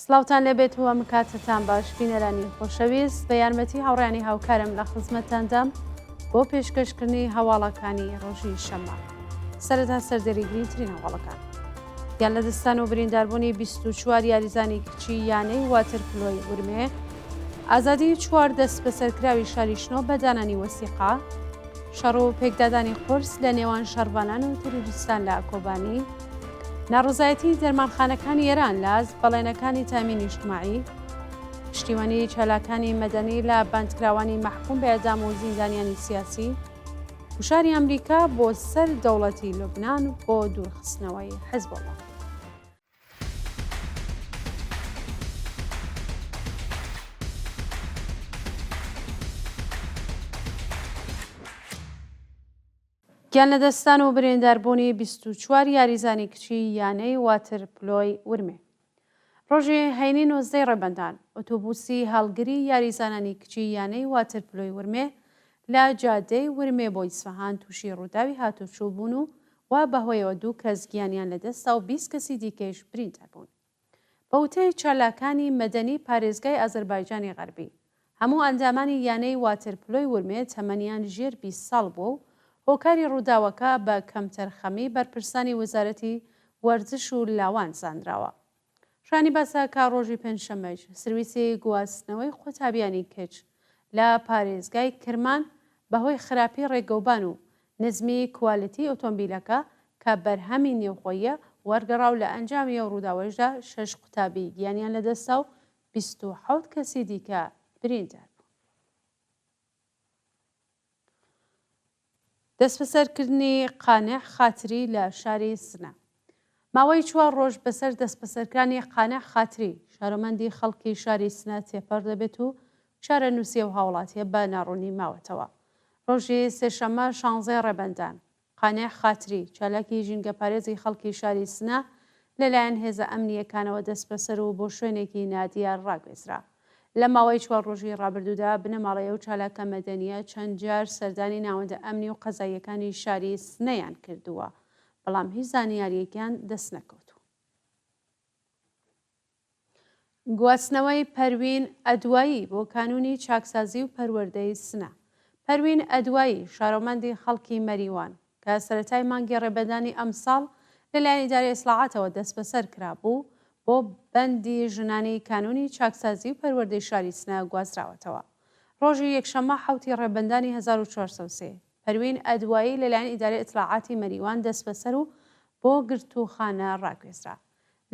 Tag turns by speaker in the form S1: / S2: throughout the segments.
S1: سلااوان لێبێت وە مکاتتان باش بینەرانی خۆشەویست بە یارمەتی هاوڕێنی هاوکارم لە خزمەتتاندام بۆ پێشکەشکردنی هەواڵەکانی ڕۆژی شەمە. سەرەتا سەردەریگری ترین هەواڵەکان. یان لە دەستان و برینداربوونی 24 یاریزانی کچی یانەی واترپلۆی ورمێ، ئازادی 4 دەست بەسەرکراوی شاریشنۆ بە دانانی وەسیقا، شەڕ و پێکدادانی قورس لە نێوان شەڕبانان و تروریستان لە کۆبانی، ناڕزایەتی دەرمانخانەکانی ئێران لاز بەڵێنەکانی تامینی نیشتیماعی، پشتیوانی چالاکانی مەدەنی لە بەندکراوانی مەحکوم بە ئێدام و زیندانیانی سیاسی، وشاری ئەمریکا بۆ سەر دەوڵەتی لوبنان بۆ دوورخستنەوەی حیزبوڵڵا. گیان لە دەستان و برینداربوونی 24 یاریزانی کچی یانەی واترپلۆی ورمێ. ڕۆژێ هەینی 19 ڕێبەندان ئۆتۆبوسی هەڵگری یاریزانانی کچی یانەی واترپلۆی ورمێ لە جادەی ورمێ بۆ ئیسفەهان تووشی ڕووداوی هاتوچوو بوون و وا بەهۆیەوە 2 کەس گیانیان لەدەستا و 20 کەسی دیکەش بریندار بوون. بە وتەی چالاکانی مەدەنی پارێزگای ئازەربایجانی غەربی، هەموو ئەندامانی یانەی واترپلۆی ورمێ تەمەنیان ژێر 20 ساڵ بوو و هۆکاری ڕووداوەکە بە کەمتەرخەمی بەرپرسانی وەزارەتی وەرزش و لاوان زانراوە. ڕانی باساکە ڕۆژی پێنجشەممەش سرویسی گواستنەوەی قوتابیانی کچ لە پارێزگای کرمان بەهۆی خراپی ڕێگەوبان و نزمی کوالیتی ئۆتۆمبیلەکە کە بەرهەمی نێوخۆیە وەرگەڕاو لە ئەنجامی ئەو ڕووداوەشدا 6 قوتابی گیانیان لەدەستا و 27 کەسی دیکە بریندار. دەست بەسەرکردنی قانع خاتری لە شاری سنە. ماوەی 4 ڕۆژ بەسەر دەستبەسەرکردنی قانع خاتری شارۆمەندی خەڵکی شاری سنە تێپەڕ دەبێت و شارە نووسێ و هاوڵاتیە بە ناڕوونی ماوەتەوە. ڕۆژی سێشەممە 16 ڕێبەندان قانع خاتری چالاکی ژینگە پارێزی خەڵکی شاری سنە لەلایەن هێزە ئەمنیەکانەوە دەست بەسەر و بۆ شوێنێکی نادیار ڕاگوێزرا. لە ماوەی 4 ڕۆژی ڕابردوودا بنەماڵەیە و چالاکە مەدەنیە چەند جار سەردانی ناوەندە ئەمنی و قەزاییەکانی شاری سنەیان کردووە، بەڵام هیچ زانیاریەکیان دەست نەکەوتووە. گواستنەوەی پەروین ئەدوایی بۆ کانونی چاکسازی و پەروەردەی سنە. پەروین ئەدوایی شارۆمەندی خەڵکی مەریوان کە سەرەتای مانگی ڕێبەندانی ئەمساڵ لەلایەن ئیدارەی ئیسلاحاتەوە دەست بەسەر کرابوو بۆ بەندی ژنانی کانونی چاکسازی و پەروەردەی شاری سنە گوازراوەتەوە. ڕۆژی یەکشەممە حوتی ڕێبەندانی 1403 پەروین ئەدوایی لەلایەن ئیدارەی ئیطلاعاتی مەریوان دەست بەسەر و بۆ گرتوخانە ڕاگوێزرا.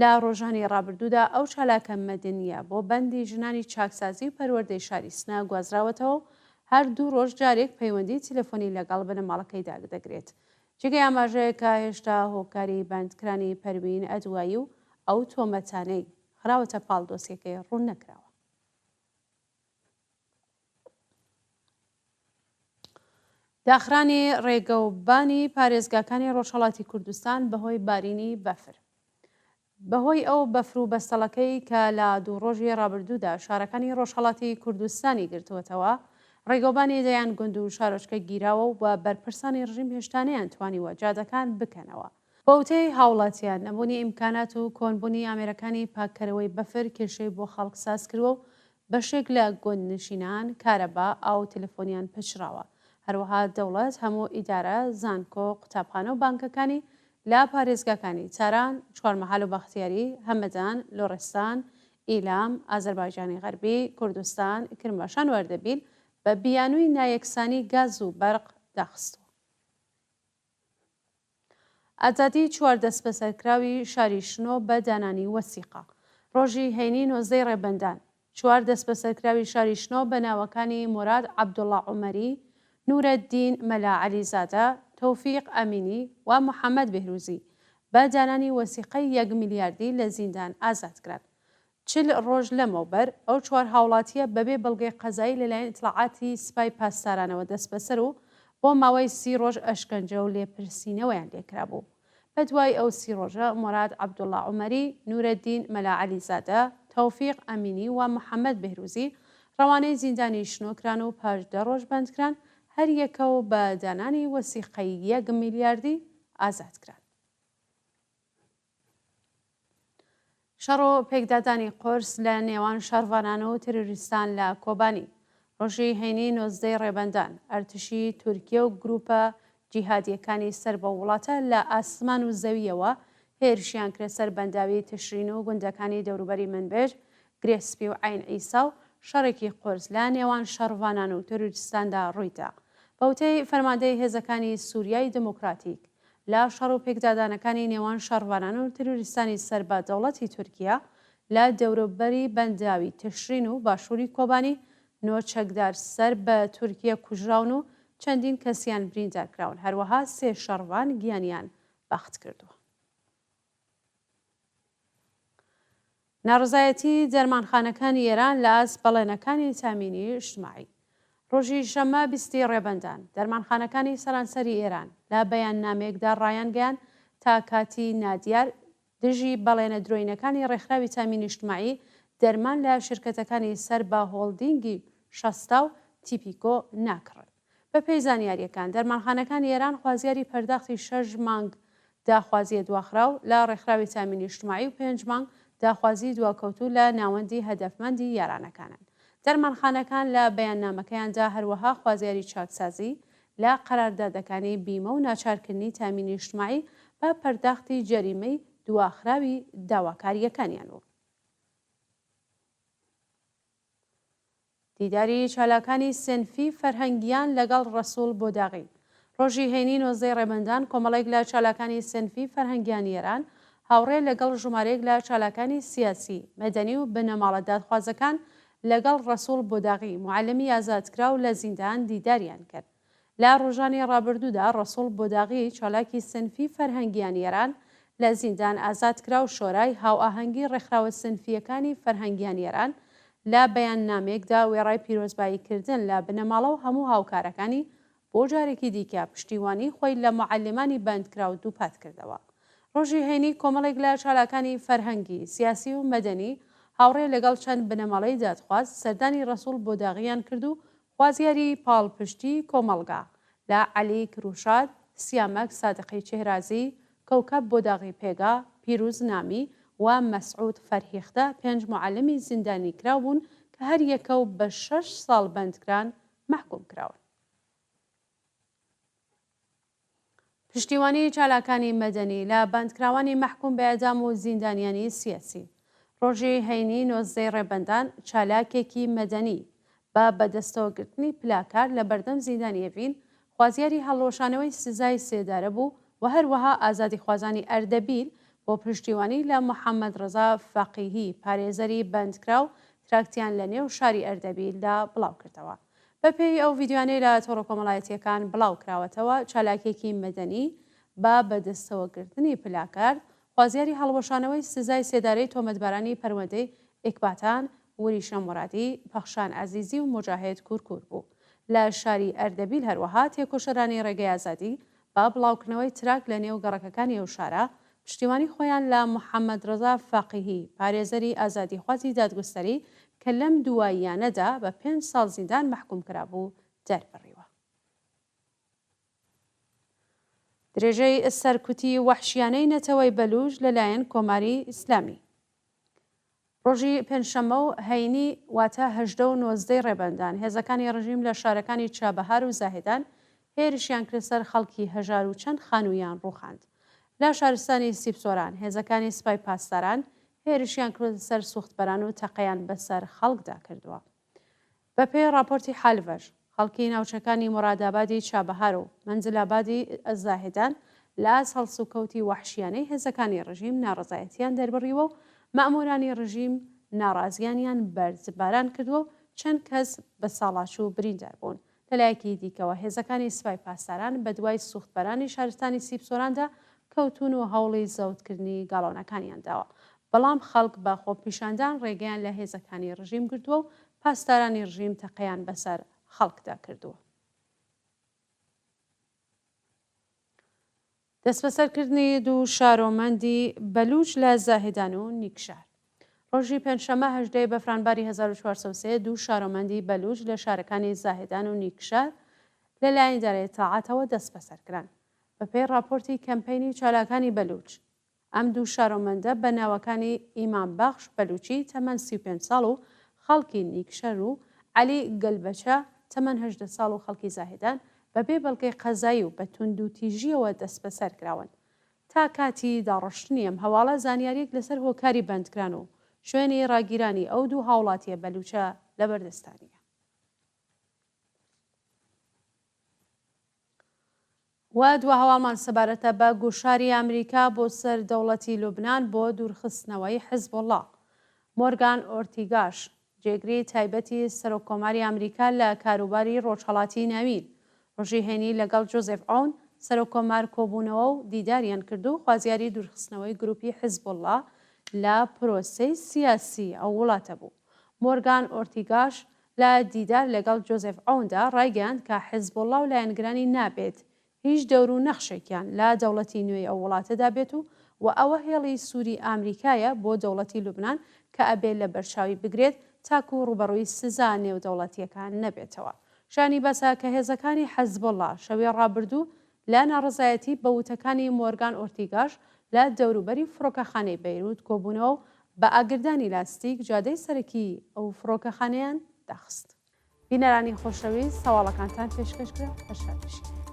S1: لە ڕۆژانی ڕابردوودا ئەو چالاکە مەدەنیە بۆ بەندی ژنانی چاکسازی و پەروەردەی شاری سنە گوازراوەتەوە و هەردوو ڕۆژ جارێک پەیوەندی تیلەفۆنی لەگەڵ بنەماڵەکەیدا دەگرێت. جێگەی ئاماژەیەکە هێشتا هۆکاری بەندکرانی پەروین ئەدوایی و ئەو تۆمەتانەی خراوەتە پاڵ دۆسیەکەی ڕوون نەکراوە. داخرانی ڕێگەوبانی پارێزگاکانی ڕۆژهەڵاتی کوردستان بەهۆی بارینی بەفر. بەهۆی ئەو بەفر و بەستەڵەکەی کە لە 2 ڕۆژی ڕابردوودا شارەکانی ڕۆژهەڵاتی کوردستانی گرتووەتەوە، ڕێگەوبانی دەیان گوند و شارۆچکە گیراوە و بە بەرپرسانی ڕژیم هێشتانەیان توانیوە جادەکان بکەنەوە. بە وتەی هاوڵاتیان نەبوونی ئیمکانات و کۆنبوونی ئامێرەکانی پاککەرەوەی بەفر کێشەی بۆ خەڵک ساز کردووە و بەشێک لە گوندنشینان کارەبا ئاو تەلەفۆنیان پچراوە. هەروەها دەوڵەت هەموو ئیدارە، زانکۆ، قوتابخانە و بانکەکانی لا پارێزگاکانی تاران، چوارمەحال و بەختیاری، هەمەدان، لۆڕستان، ئیلام، ئازەربایجانی غەربی، کوردستان، کرماشان و ئەردەبیل بە بیانووی نایەکسانی گاز و بەرق داخستووە. ئازادی 4 دەست بەسەرکراوی شاریشنۆ بە دانانی وەسیقا. ڕۆژی هەینی 19 ڕێبەندان 4 دەست بەسەرکراوی شاریشنۆ بە ناوەکانی موراد عەبدوڵڵا عومەری، نورەدین مەلا عەلیزادە، تەوفیق ئەمینی و محەممەد بێهروزی بە دانانی وەسیقەی 1 میلیاردی لە زیندان ئازاد کران. 40 ڕۆژ لەمەوبەر ئەو 4 هاوڵاتیە بەبێ بەڵگەی قەزایی لەلایەن ئیطلاعاتی سپای پاسدارانەوە دەست بەسەر و بۆ ماوەی 30 ڕۆژ ئەشکەنجە و لێپرسینەوەیان لێکرابوو. بە دوای ئەو 30 ڕۆژە موراد عەبدوڵڵا عومەری، نورەدین مەلا عەلیزادە، تەوفیق ئەمینی و محەممەد بێهروزی ڕەوانەی زیندانی شنۆکران و پاش 10 ڕۆژ بەندکران هەر یەکەو بە دانانی وەسیقەی 1 میلیاردی ئازاد کران. شەڕ و پێکدادانی قۆرس لە نێوان شەڕڤانان و تروریستان لە کۆبانی. ڕۆژی هەینی 19 ڕێبەندان ئەرتشی تورکیە و گروپە جیهادیەکانی سەر بە وڵاتە لە ئاسمان و زەویەوە هێرشیان کرد سەر بەنداوی تشرین و گوندەکانی دەوروبەری منبێژ، گرێسپی و عین ئیسا و شەڕێکی قۆرس لە نێوان شەڕڤانان و تروریستاندا ڕوویدا. بەوتەی فەرماندەی هێزەکانی سووریای دموکراتیک لە شەڕ و پێکدادانەکانی نێوان شەڕڤانان و تروریستانی سەر بە دەوڵەتی تورکیا لە دەوروبەری بەنداوی تشرین و باشووری کۆبانی 9 چەکدار سەر بە تورکیە کوژراون و چەندین کەسیان بریندار کراون، هەروەها 3 شەڕڤان گیانیان بەخت کردووە. ناڕزایەتی دەرمانخانەکانی ئێران لە ئاست بەڵێنەکانی تامینی اجتماعی. ڕۆژی شەمە 20 ڕێبەندان دەرمانخانەکانی سەرانسەری ئێران لە بەیاننامەیەکدا ڕایانگەیان تا کاتی نادیار دژی بەڵێنە درۆینەکانی ڕێکخراوی تامینی اجتماعی دەرمان لە شرکەتەکانی سەر بە هۆڵدینگی شەستا و تیپیکۆ ناکڕن. بە پێی زانیاریەکان دەرمانخانەکانی ئێران خوازیاری پەرداختی 6 مانگ داخوازیە دواخراو لە ڕێکخراوی تامینی اجتماعی و 5 مانگ داخوازی دواکەوتو لە ناوەندی هەدەفمەندی یارانەکانن. دەرمانخانەکان لە بەیاننامەکەیاندا هەروەها خوازیاری چاکسازی لە قەراردادەکانی بیمە و ناچارکردنی تامینی اجتماعی بە پەرداختی جەریمەی دواخراوی داواکاریەکانیان بوو. دیداری چالاکانی سنفی فەرهەنگیان لەگەڵ ڕەسوول بۆداغی. ڕۆژی هەینی 19 ڕێبەندان کۆمەڵێک لە چالاکانی سنفی فەرهەنگیان ئێران هاوڕێ لەگەڵ ژمارەیەک لە چالاکانی سیاسی، مەدەنی و بنەماڵە دادخوازەکان لەگەڵ ڕەسوول بۆداغی معلمی ئازادکراو لە زیندان دیداریان کرد. لە ڕۆژانی ڕابردوودا ڕەسوول بۆداغی چالاکی سنفی فەرهەنگیان ئێران لە زیندان ئازادکراو شۆرای هاوئاهەنگی ڕێکخراوە سنفیەکانی فەرهەنگیان ئێران لە بەیاننامێکدا وێڕای پیرۆزباییکردن لە بنەماڵە و هەموو هاوکارەکانی بۆ جارێکی دیکە پشتیوانی خۆی لە معلمانی بەندکراو دووپات کردەوە. ڕۆژی هەینی کۆمەڵێک لە چالاکانی فەرهەنگی، سیاسی و مەدەنی هاوڕێ لەگەڵ چەند بنەماڵەی دادخواز سەردانی ڕەسوول بۆداغیان کرد و خوازیاری پاڵپشتی کۆمەڵگا لە عەلی کروشاد، سیامەک سادقی چێرازی، کەوکەب بۆداغی پێگا، پیرۆز نامی و مەسعود فەرهیختە 5 معلمی زیندانی کراو بوون کە هەر یەکەو بە 6 ساڵ بەندکران مەحکوم کراون. پشتیوانی چالاکانی مەدەنی لە بەندکراوانی مەحکوم بە ئەدام و زیندانیانی سیاسی. ڕۆژی هەینی 19 ڕێبەندان چالاکێکی مەدەنی بە بەدەستەوەگرتنی پلاکار لە بەردەم زیندانی ئەڤین خوازیاری هەڵۆشانەوەی سزای سێدارە بوو و هەروەها ئازادی خوازانی ئەردەبیل بۆ پشتیوانی لە محەممەد ڕەزا فەقیهی پارێزەری بەندکراو تراکتیان لە نێو شاری ئەردەبیلدا بڵاو کردەوە. بەپێی ئەو ڤیددیوانەی لە تۆڕە کۆمەڵایەتیەکان بڵاو کراوەتەوە چالاکێکی مەدەنی بە بەدەستەوەگرتنی پلاکارد خوازیاری هەڵوەشانەوەی سزای سێدارەی تۆمەتبارانی پەروەندەی ئێکباتان، وریشە مورادی، پەخشان عەزیزی و مجاهید کورکور بوو. لە شاری ئەردەبیل هەروەها تێکۆشەرانی ڕێگەی ئازادی با بڵاوکردنەوەی تراک لە نێو گەڕەکەکانی ئەو شارە پشتیوانی خۆیان لە محەممەد ڕەزا فەقیهی پارێزەری ئازادیخوازی دادگستەری کە لەم دواییانەدا بە 5 ساڵ زیندان مەحکوم کرابوو دەربڕیوە. درێژەی سەرکوتی وەحشیانەی نەتەوەی بەلوژ لەلایەن کۆماری ئیسلامی. ڕۆژی پێنجشەممە و هەینی واتە 18 و 19 ڕێبەندان هێزەکانی ڕژیم لە شارەکانی چابەهار و زاهێدان هێرشیان کرد سەر خەڵکی هەژار و چەند خانوویان ڕووخاند. لە شارستانی سیبسۆران هێزەکانی سوپای پاسداران هێرشیان کرد سەر سوختبەران و تەقەیان بەسەر خەڵکدا کردووە. بەپێی راپۆرتی حالڤەژ خەڵکی ناوچەکانی مورادابادی چابەهار و مەنزلابادی زاهێدان لە ئاز هەڵسوکەوتی وەحشیانەی هێزەکانی ڕژیم ناڕزایەتیان دەربڕیوە و مەئمورانی ڕژیم ناڕازیانیان بەرزباران کردووە و چەند کەس بە ساڵاچ و بریندار بوون. لەلایەکی دیکەوە هێزەکانی سوپای پاسداران بە دوای سوختبەرانی شارستانی سیبسۆراندا کەوتون و هەوڵی زەوتکردنی گاڵۆنەکانیان داوە. بەڵام خەڵک بە خۆپیشاندان ڕێگەیان لە هێزەکانی ڕژیم گرتووە و پاسدارانی ڕژیم تەقەیان بەسەر خەڵکدا کردووە. دەستبەسەرکردنی دوو شارۆمەندی بەلوچ لە زاهێدان و نیکشار. ڕۆژی پێنجشەممە 18 بەفرانباری 1403 دوو شارۆمەندی بەلوچ لە شارەکانی زاهێدان و نیکشار لەلایەن ئیدارەی تاعاتەوە دەستبەسەرکران. بەپێی راپۆرتی کەمپەینی چالاکانی بەلوچ ئەم دوو شارۆمەندە بە ناوەکانی ئیمان بەخش بەلوچی تەمەن 35 ساڵ و خەڵکی نیکشەر و عەلی گەلبەچە تەمەن 18 ساڵ و خەڵکی زاهێدان بەبێ بەڵگەی قەزایی و بە توندوتیژیەوە دەست بەسەر کراون. تا کاتی داڕۆشتنی ئەم هەواڵە زانیاریەک لەسەر هۆکاری بەندکران و شوێنی ڕاگیرانی ئەو دوو هاوڵاتیە بەلوچە لەبەردەستانیە. و دو هەواڵمان سەبارەتە بە گوشاری ئەمریکا بۆ سەر دەوڵەتی لوبنان بۆ دوورخستنەوەی حیزبوڵڵا. مۆرگان ئۆرتیگاش جێگری تایبەتی سەرۆکۆماری ئەمریکا لە کاروباری ڕۆژهەڵاتی ناوین ڕۆژی هێنی لەگەڵ جۆزێف ئاون سەرۆکۆمار کۆبوونەوە و دیداریان کرد و خوازیاری دوورخستنەوەی گروپی حیزبوڵڵا لە پرۆسەی سیاسی ئەو وڵاتە بوو. مۆرگان ئۆرتیگاش لە دیدار لەگەڵ جۆزێف ئاوندا ڕایگەیاند کە حیزبوڵڵا و لایەنگرانی نابێت هیچ دەور و نەخشێکیان لە دەوڵەتی نوێی ئەو وڵاتەدا بێت و ئەوە هێڵی سووری ئامریکایە بۆ دەوڵەتی لوبنان کە ئەبێت لە بەرچاوی بگرێت تاکو و ڕوبەڕووی سزا نێودەوڵەتیەکان نەبێتەوە. شانی بەسە کە هێزەکانی حەزبوڵڵا شەوی ڕابردوو لە ناڕزایەتی بە وتەکانی مۆرگان ئۆرتیگاش لە دەوروبەری فڕۆکەخانەی بەیروت کۆبوونەوە و بە ئاگردانی لاستیک جادەی سەرەکی ئەو فڕۆکەخانەیان داخست. بینەرانی خۆشەویست سەواڵەکانتان پێشکەشکرا هەشادشی.